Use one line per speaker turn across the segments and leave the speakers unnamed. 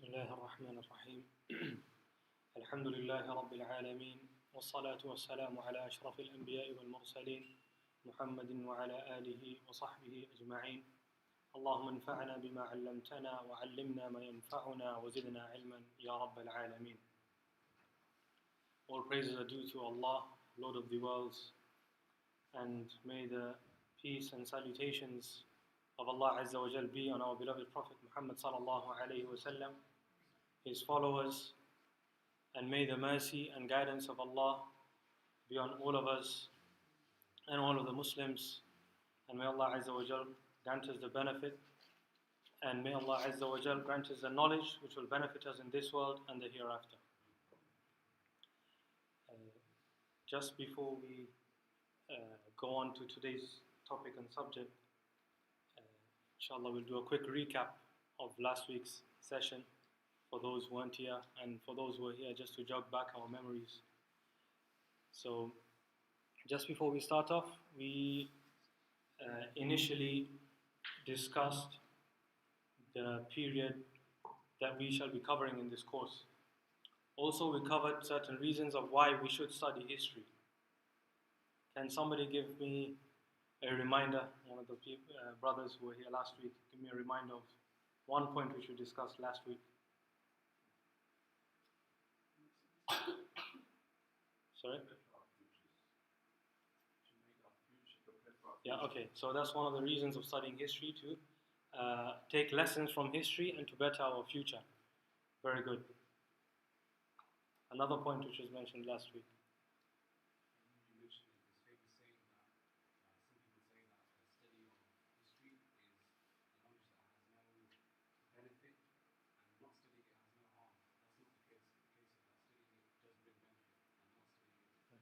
بسم الله الرحمن الرحيم الحمد لله رب العالمين والصلاة والسلام على أشرف الأنبياء والمرسلين محمد وعلى آله وصحبه أجمعين اللهم انفعنا بما علمتنا وعلمنا ما ينفعنا وزدنا علما يا رب العالمين. All praises are due to Allah, Lord of the worlds, and may the peace and salutations of Allah Azza wa Jal be on our beloved Prophet Muhammad sallallahu alayhi wa sallam, his followers, and may the mercy and guidance of Allah be on all of us and all of the Muslims, and may Allah Azza wa Jal grant us the benefit, and may Allah Azza wa Jal grant us the knowledge which will benefit us in this world and the hereafter. Just before we go on to today's topic and subject, inshallah we'll do a quick recap of last week's session for those who weren't here, and for those who are here, just to jog back our memories. So just before we start off, we initially discussed the period that we shall be covering in this course. Also, we covered certain reasons of why we should study history. Can somebody give me a reminder, one of the brothers who were here last week, give me a reminder of one point which we discussed last week? Sorry? Yeah, okay. So that's one of the reasons of studying history, to take lessons from history and to better our future. Very good. Another point which was mentioned last week.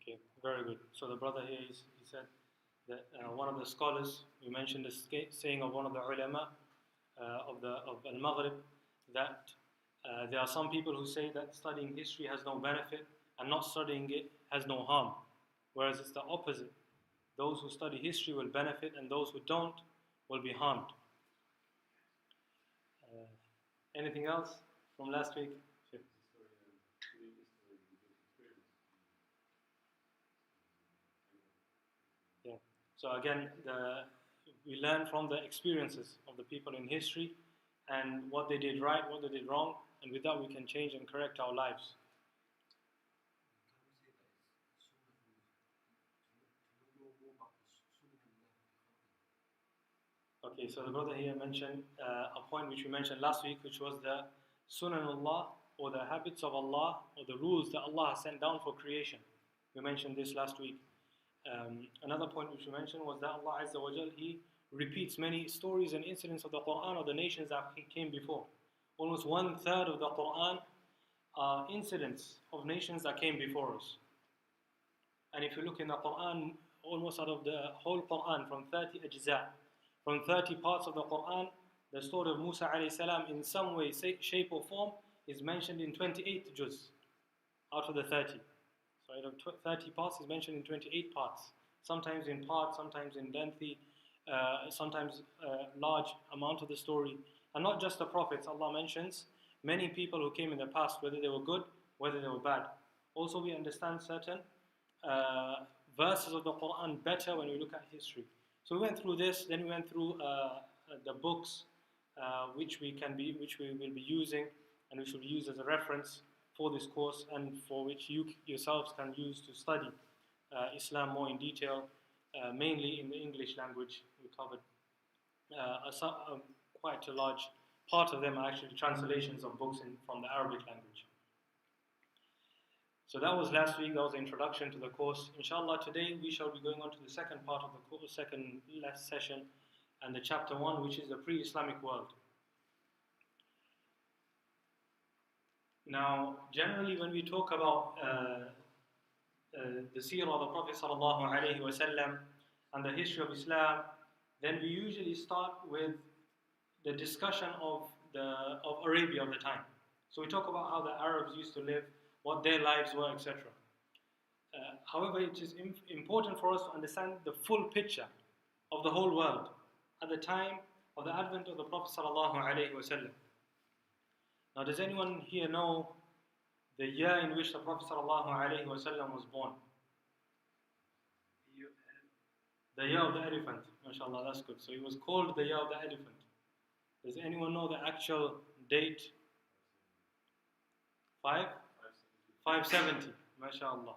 Okay, very good. So the brother here, he said that one of the scholars, we mentioned the saying of one of the ulama of al-Maghrib, that there are some people who say that studying history has no benefit and not studying it has no harm, whereas it's the opposite. Those who study history will benefit and those who don't will be harmed. Anything else from last week? Sure. Yeah. So again, we learn from the experiences of the people in history and what they did right, what they did wrong, and with that we can change and correct our lives. Okay, so the brother here mentioned a point which we mentioned last week, which was the Sunanullah, or the habits of Allah, or the rules that Allah has sent down for creation. We mentioned this last week. Another point which we mentioned was that Allah Azza wa Jal, He repeats many stories and incidents of the Quran of the nations that came before. Almost 1/3 of the Quran are incidents of nations that came before us. And if you look in the Quran, almost out of the whole Quran, from 30 ajza, from 30 parts of the Quran, the story of Musa alayhi salam in some way, shape or form is mentioned in 28 juz out of the 30. So out of 30 parts is mentioned in 28 parts. Sometimes in parts, sometimes in lengthy, sometimes large amount of the story. And not just the prophets, Allah mentions many people who came in the past, whether they were good, whether they were bad. Also we understand certain verses of the Quran better when we look at history. So we went through this, then we went through the books which we will be using and which will be used as a reference for this course, and for which you yourselves can use to study Islam more in detail, mainly in the English language. We covered quite a large part of them are actually translations of books from the Arabic language. So that was last week, that was the introduction to the course. Inshallah, today we shall be going on to the second part of the course, second last session, and the chapter 1, which is the Pre-Islamic World. Now, generally when we talk about the seerah of the Prophet ﷺ and the history of Islam, then we usually start with the discussion of Arabia of the time. So we talk about how the Arabs used to live, what their lives were, etc. However, it is important for us to understand the full picture of the whole world at the time of the advent of the Prophet ﷺ. Now, does anyone here know the year in which the Prophet ﷺ was born? The year of the elephant. MashaAllah, that's good. So it was called the year of the elephant. Does anyone know the actual date? 570. MashaAllah.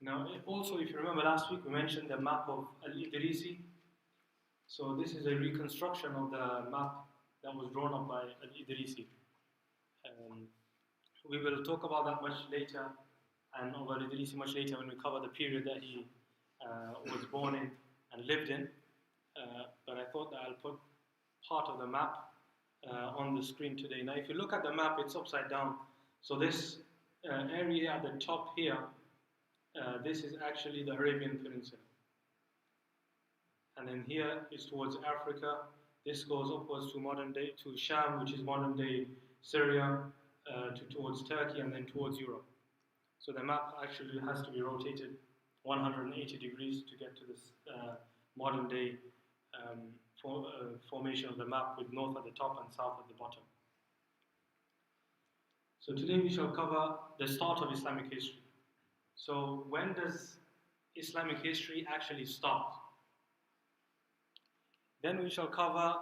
Now, also, if you remember last week, we mentioned the map of al-Idrisi. So this is a reconstruction of the map that was drawn up by al-Idrisi. We will talk about that much later, and of al-Idrisi much later when we cover the period that he was born in and lived in. But I thought that I'll put part of the map on the screen today. Now, if you look at the map, it's upside down. So this area at the top here, this is actually the Arabian Peninsula. And then here is towards Africa. This goes upwards to modern day, to Sham, which is modern day Syria, towards Turkey, and then towards Europe. So the map actually has to be rotated 180 degrees to get to this modern day formation of the map, with north at the top and south at the bottom. So today we shall cover the start of Islamic history. So when does Islamic history actually start? Then we shall cover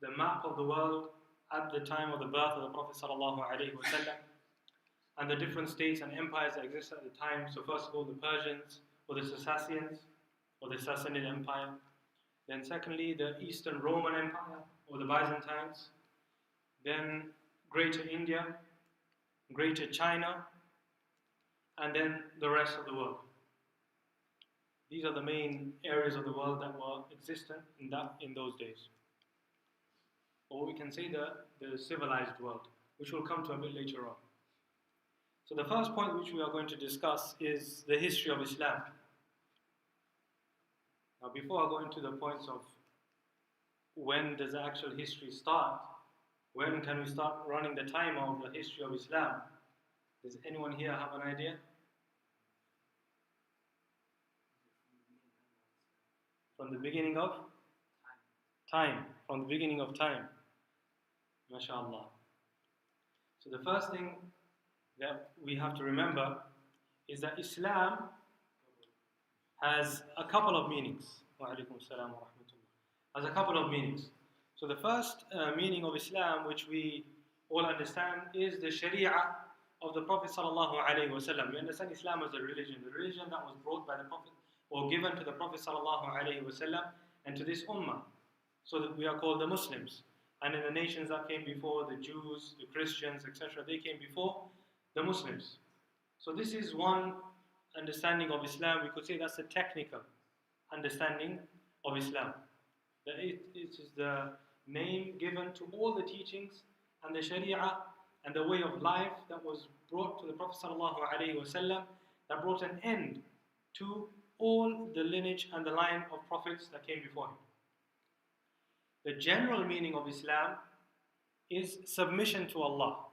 the map of the world at the time of the birth of the Prophet ﷺ and the different states and empires that existed at the time. So first of all, the Persians, or the Sassanians, or the Sassanid Empire. Then secondly, the Eastern Roman Empire, or the Byzantines. Then Greater India, Greater China, and then the rest of the world. These are the main areas of the world that were existent in those days. Or we can say the civilized world, which we'll come to a bit later on. So the first point which we are going to discuss is the history of Islam. Now, before I go into the points of when does the actual history start, when can we start running the timer of the history of Islam? Does anyone here have an idea? From the beginning of time. From the beginning of time. MashaAllah. So the first thing that we have to remember is that Islam has a couple of meanings. Wa alaikum salam wa rahmatullah. Has a couple of meanings. So the first meaning of Islam, which we all understand, is the Sharia of the Prophet sallallahu alaihi wasallam. We understand Islam as a religion, the religion that was brought by the Prophet or given to the Prophet sallallahu alaihi wasallam and to this ummah. So that we are called the Muslims. And in the nations that came before, the Jews, the Christians, etc., they came before the Muslims. So this is one understanding of Islam. We could say that's a technical understanding of Islam. That it is the name given to all the teachings and the Sharia and the way of life that was brought to the Prophet ﷺ, that brought an end to all the lineage and the line of prophets that came before him. The general meaning of Islam is submission to Allah.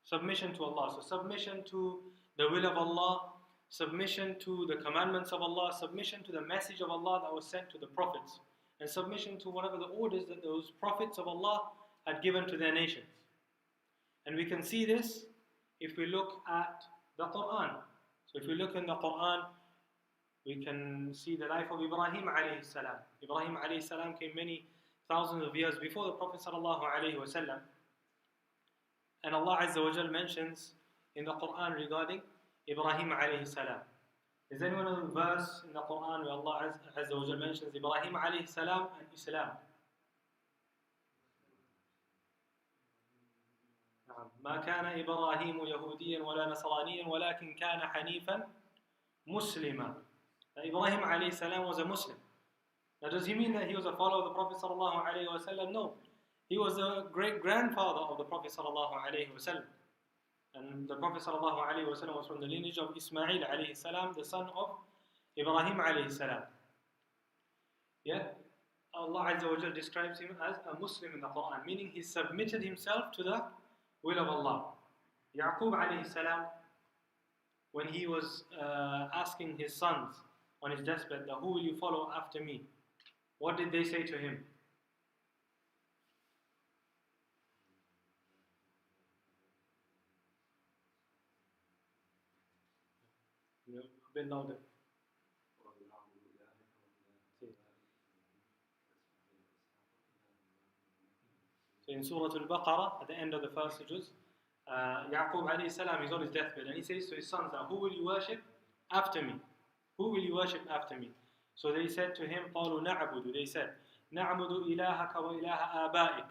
Submission to Allah. So submission to the will of Allah, submission to the commandments of Allah, submission to the message of Allah that was sent to the prophets, and submission to whatever the orders that those prophets of Allah had given to their nations. And we can see this if we look at the Quran. So if we look in the Quran, we can see the life of Ibrahim alayhi salam. Ibrahim alayhi salam came many thousands of years before the Prophet sallallahu alayhi wasallam. And Allah Azza wa Jal mentions in the Quran regarding Ibrahim alayhi salam. Is anyone a verse in the Quran where Allah Azza wa Jal mentions Ibrahim alayhi salam and Islam? ما كان إبراهيم يهوديا ولا نصرانيا ولكن كان حنيفا مسلما. Ibrahim alayhi salam was a Muslim. Now, does he mean that he was a follower of the Prophet sallallahu alayhi wa sallam? No. He was the great-grandfather of the Prophet sallallahu alayhi wa sallam. And the Prophet sallallahu alayhi wa sallam was from the lineage of Ismail alayhi salam, the son of Ibrahim alayhi salam. Yeah? Allah Azza wa Jal describes him as a Muslim in the Quran, meaning he submitted himself to the will of Allah. Yaqub alayhi salam, when he was asking his sons on his deathbed, that who will you follow after me? What did they say to him? A bit louder. So in Surah Al-Baqarah, at the end of the first juz, Yaqub alayhi salam is on his deathbed and he says to his sons, who will you worship after me? Who will you worship after me? So they said to him, قالوا نعبد. They said, نعبد إلهك وإله آبائك.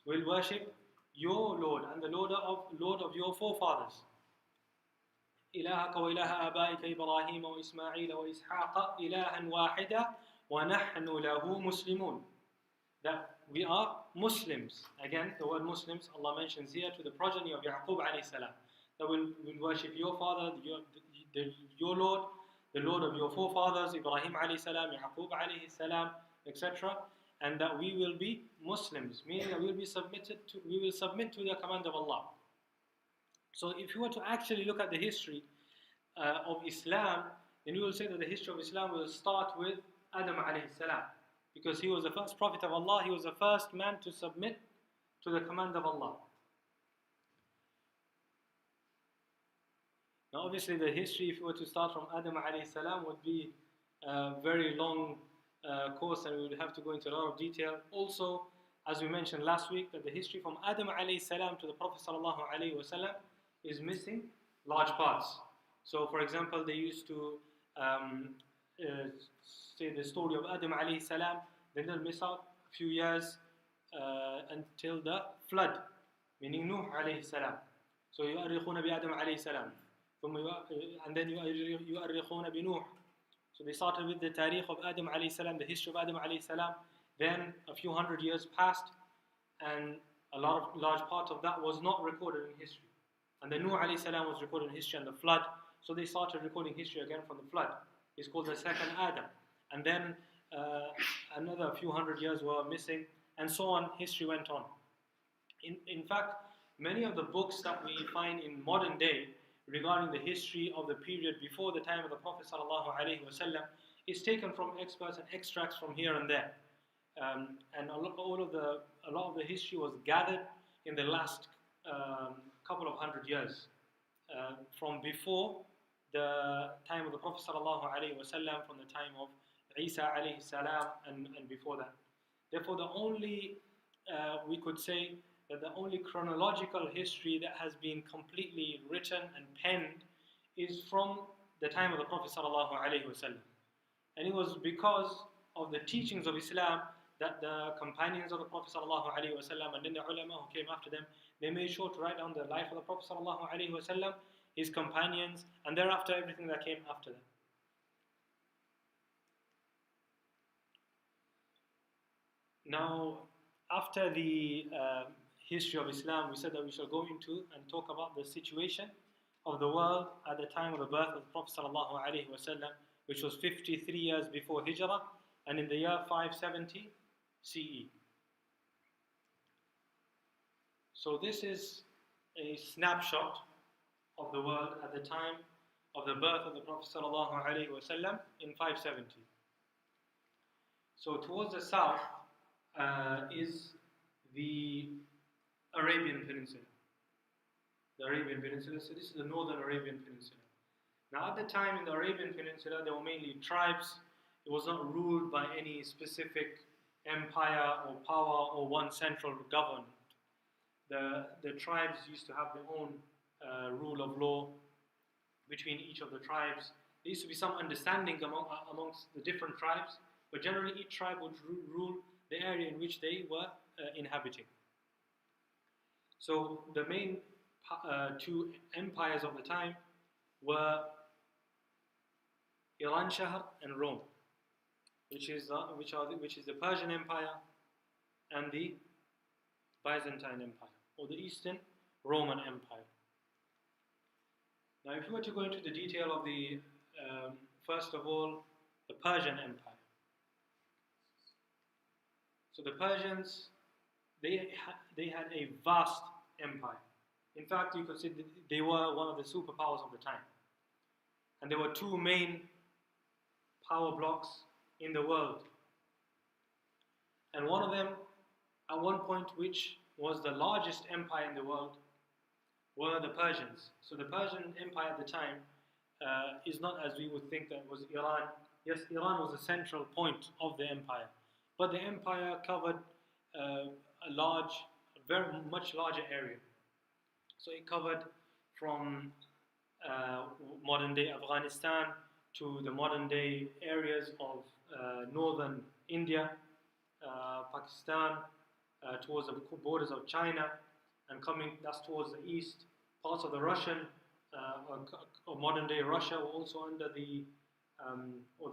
We'll worship your Lord and the Lord of your forefathers. إلهك وإله آبائك إبراهيم وإسماعيل وإسحاق إلها واحدا ونحن له مسلمون. That we are Muslims. Again, the word Muslims, Allah mentions here to the progeny of Yaqub alayhi salam. That we'll worship your father, your Lord, the Lord of your forefathers, Ibrahim alayhi salam, Yaqub alayhi salam, etc. And that we will be Muslims, meaning that we will submit to the command of Allah. So if you were to actually look at the history of Islam, then you will say that the history of Islam will start with Adam alayhi salam. Because he was the first prophet of Allah, he was the first man to submit to the command of Allah. Now obviously the history, if you were to start from Adam alayhi salam, would be a very long course and we would have to go into a lot of detail. Also, as we mentioned last week, that the history from Adam alayhi salam to the Prophet sallallahu alayhi wasallam is missing large parts. So for example, they used to say the story of Adam alayhi salam, then they'll miss out a few years until the flood, meaning Nuh alayhi salam. So يؤرخون بآدم عليه السلام, and then يؤرخون بنوح. So they started with the tariq of Adam alayhi salam, the history of Adam alayhi salam. Then a few hundred years passed, and a large part of that was not recorded in history. And then Nuh alayhi salam was recorded in history, and the flood. So they started recording history again from the flood. It's called the second Adam. And then another few hundred years were missing, and so on. History went on. In fact, many of the books that we find in modern day regarding the history of the period before the time of the Prophet ﷺ is taken from experts and extracts from here and there. And a lot of the history was gathered in the last couple of hundred years, from before the time of the Prophet ﷺ, from the time of Isa alayhi salam, and before that. Therefore, the only we could say that the only chronological history that has been completely written and penned is from the time of the Prophet ﷺ. And it was because of the teachings of Islam that the companions of the Prophet ﷺ and then the ulama who came after them, they made sure to write down the life of the Prophet ﷺ, his companions, and thereafter everything that came after them. Now, after the history of Islam, we said that we shall go into and talk about the situation of the world at the time of the birth of the Prophet ﷺ, which was 53 years before Hijrah, and in the year 570 CE. So this is a snapshot of the world at the time of the birth of the Prophet ﷺ in 570. So towards the south is the Arabian Peninsula. The Arabian Peninsula, so this is the northern Arabian Peninsula. Now at the time in the Arabian Peninsula, there were mainly tribes. It was not ruled by any specific empire or power or one central government. The tribes used to have their own rule of law between each of the tribes. There used to be some understanding amongst the different tribes, but generally each tribe would rule the area in which they were inhabiting. So the main two empires of the time were Iran Shahr and Rome, which is the Persian Empire and the Byzantine Empire, or the Eastern Roman Empire. Now, if we were to go into the detail of the first of all, the Persian Empire. So the Persians, they had a vast empire. In fact, you could say they were one of the superpowers of the time. And there were two main power blocks in the world. And one of them, at one point, which was the largest empire in the world, were the Persians. So the Persian Empire at the time is not as we would think that it was Iran. Yes, Iran was the central point of the empire. But the empire covered very much larger area. So it covered from modern day Afghanistan to the modern day areas of northern India, Pakistan, towards the borders of China, and that's towards the east. Parts of the Russian or modern day Russia were also under the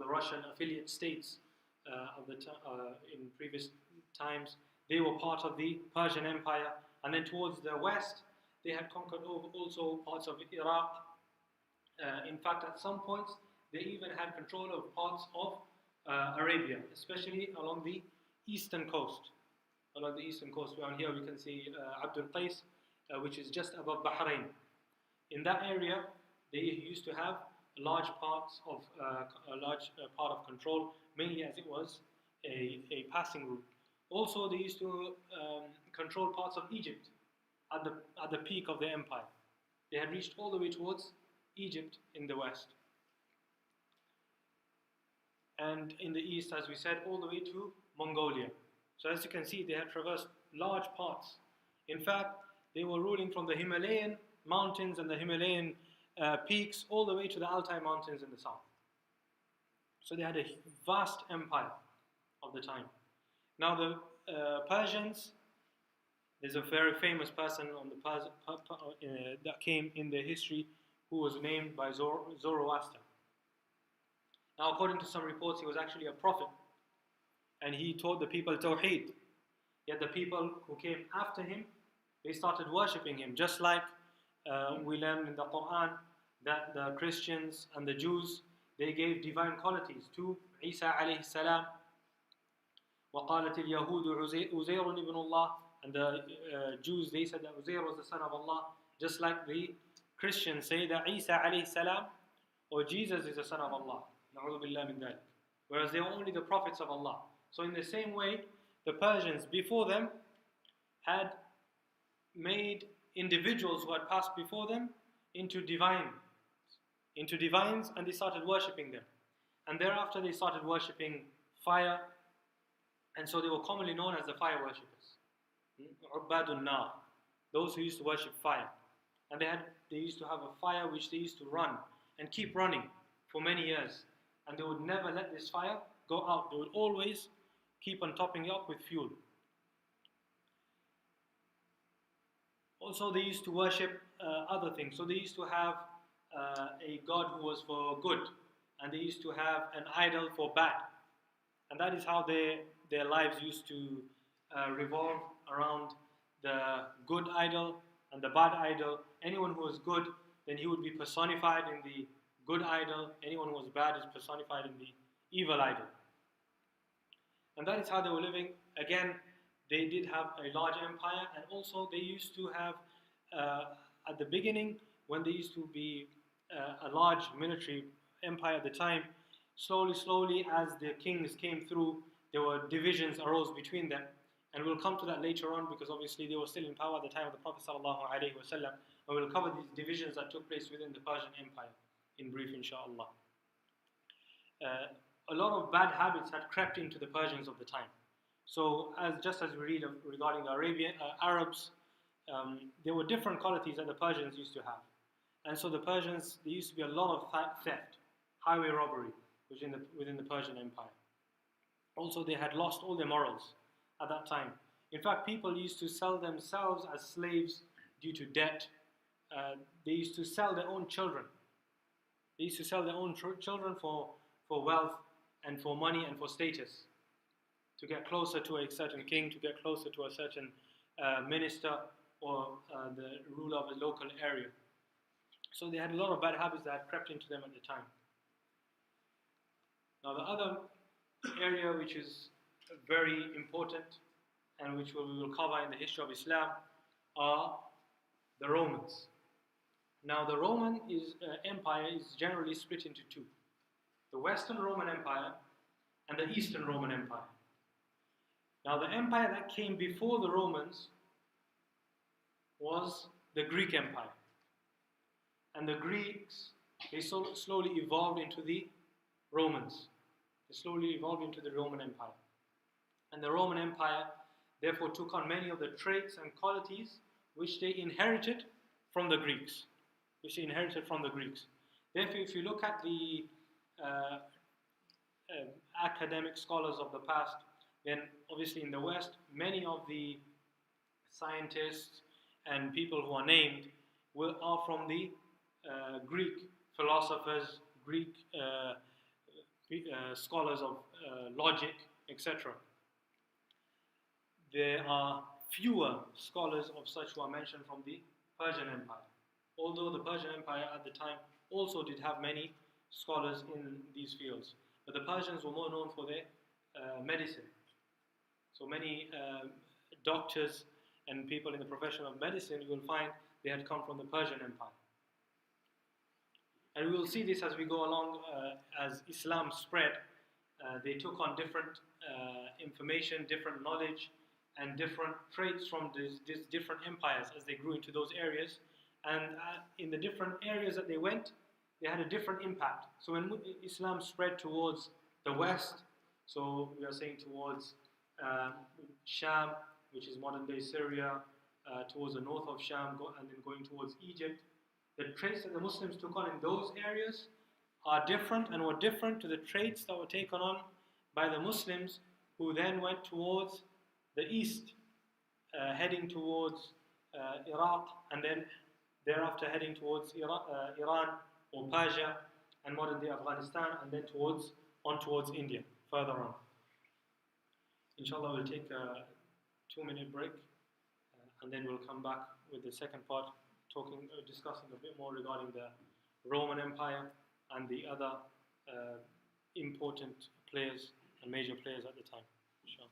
Russian affiliate states in previous times. They were part of the Persian Empire, and then towards the west, they had conquered also parts of Iraq. In fact, at some points, they even had control of parts of Arabia, especially along the eastern coast. Along the eastern coast, down here we can see Abdul Qais, which is just above Bahrain. In that area, they used to have a large part of control, mainly as it was a passing route. Also, they used to control parts of Egypt at the peak of their empire. They had reached all the way towards Egypt in the west. And in the east, as we said, all the way to Mongolia. So as you can see, they had traversed large parts. In fact, they were ruling from the Himalayan mountains and the Himalayan peaks all the way to the Altai mountains in the south. So they had a vast empire of the time. Now the Persians, there's a very famous person on the that came in the history who was named by Zoroaster. Now, according to some reports, he was actually a prophet, and he taught the people Tawheed. Yet the people who came after him, they started worshipping him, just like we learn in the Quran that the Christians and the Jews, they gave divine qualities to Isa alayhi salam. وَقَالَتِ الْيَهُودُ عُزَيْرٌ ibn Allah. And the Jews, they said that Uzair was the son of Allah, just like the Christians say that Isa alayhi salam or Jesus is the son of Allah. Whereas they were only the prophets of Allah. So in the same way, the Persians before them had made individuals who had passed before them into divines, and they started worshipping them. And thereafter they started worshipping fire, and so they were commonly known as the fire worshippers. Ubbadun nar, those who used to worship fire. And they used to have a fire which they used to run and keep running for many years. And they would never let this fire go out. They would always keep on topping it up with fuel. Also, they used to worship other things. So they used to have a god who was for good, and they used to have an idol for bad. And that is how their lives used to revolve around the good idol and the bad idol. Anyone who was good, then he would be personified in the good idol. Anyone who was bad is personified in the evil idol. And that is how they were living. Again, they did have a large empire, and also they used to have, at the beginning, when they used to be a large military empire at the time, slowly as the kings came through, there were divisions arose between them. And we'll come to that later on, because obviously they were still in power at the time of the Prophet ﷺ, and we'll cover these divisions that took place within the Persian Empire in brief, inshallah. A lot of bad habits had crept into the Persians of the time. So just as we read regarding the Arabs, there were different qualities that the Persians used to have. And so the Persians, there used to be a lot of theft, highway robbery within the Persian Empire. Also, they had lost all their morals at that time. In fact, people used to sell themselves as slaves due to debt. They used to sell their own children. They used to sell their own children for wealth and for money and for status, to get closer to a certain king, to get closer to a certain minister or the ruler of a local area. So they had a lot of bad habits that had crept into them at the time. Now the other area which is very important and which we will cover in the history of Islam are the Romans. Now the Roman Empire is generally split into two: the Western Roman Empire and the Eastern Roman Empire. Now the empire that came before the Romans was the Greek Empire. And the Greeks, they slowly evolved into the Romans. They slowly evolved into the Roman Empire. And the Roman Empire therefore took on many of the traits and qualities which they inherited from the Greeks. Therefore, if you look at the academic scholars of the past, then obviously in the West, many of the scientists and people who are named are from the Greek philosophers, Greek scholars of logic, etc. There are fewer scholars of such who are mentioned from the Persian Empire. Although the Persian Empire at the time also did have many scholars in these fields. But the Persians were more known for their medicine. So many doctors and people in the profession of medicine, you will find they had come from the Persian Empire. And we will see this as we go along, as Islam spread. They took on different information, different knowledge, and different traits from these different empires as they grew into those areas. And in the different areas that they went, they had a different impact. So when Islam spread towards the west, so we are saying towards Sham, which is modern day Syria, towards the north of Sham, and then going towards Egypt, the traits that the Muslims took on in those areas are different and were different to the traits that were taken on by the Muslims who then went towards the east, heading towards Iraq, and then thereafter heading towards Iran or Persia and modern day Afghanistan, and then towards India, further on. Inshallah, we'll take a 2-minute break, and then we'll come back with the second part, discussing a bit more regarding the Roman Empire and the other important players and major players at the time. Inshallah.